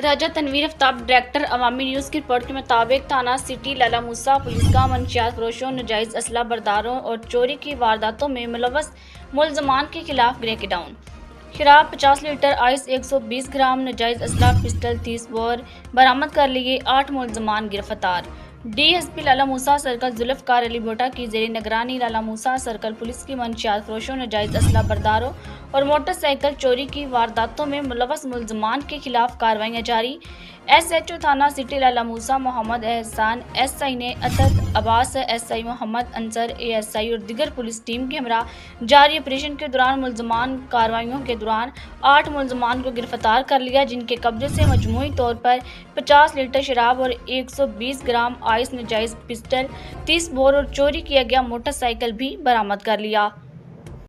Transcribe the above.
ताजा तनवीर आफ्ताब डायरेक्टर अवामी न्यूज़ की रिपोर्ट के मुताबिक थाना सिटी लाला मूसा पुलिस का मंशियात फरोशों, नाजायज़ असला बरदारों और चोरी की वारदातों में मुलव्वस मुलजमान के खिलाफ ग्रेक डाउन। शराब 50 लीटर, आइस 120 ग्राम, नाजायज़ असला, पिस्टल 30 बोर बरामद कर लिए 8 मुलजमान गिरफ्तार। DSP लाला मूसा सर्कल जुल्फ़कार अली भुट्टा की ज़ेर निगरानी लाला मूसा सर्कल पुलिस की मंशियात फरोशों, नाजायज़ असला बरदारों और मोटरसाइकिल चोरी की वारदातों में मुलव्वस मुलजमान के खिलाफ कार्रवाइयाँ जारी। SHO थाना सिटी लाला मूसा मोहम्मद एहसान, SI ने असद अब्बास, SI मोहम्मद अंसर, ASI और दिगर पुलिस टीम के हमरा जारी ऑपरेशन के दौरान मुलजमान कार्रवाइयों के दौरान 8 मुलजमान को गिरफ्तार कर लिया, जिनके कब्जे से मजमूई तौर पर 50 लीटर शराब और 120 ग्राम आइस, नाजायज़ पिस्टल, 30 बोर और चोरी किया गया मोटरसाइकिल भी बरामद कर लिया।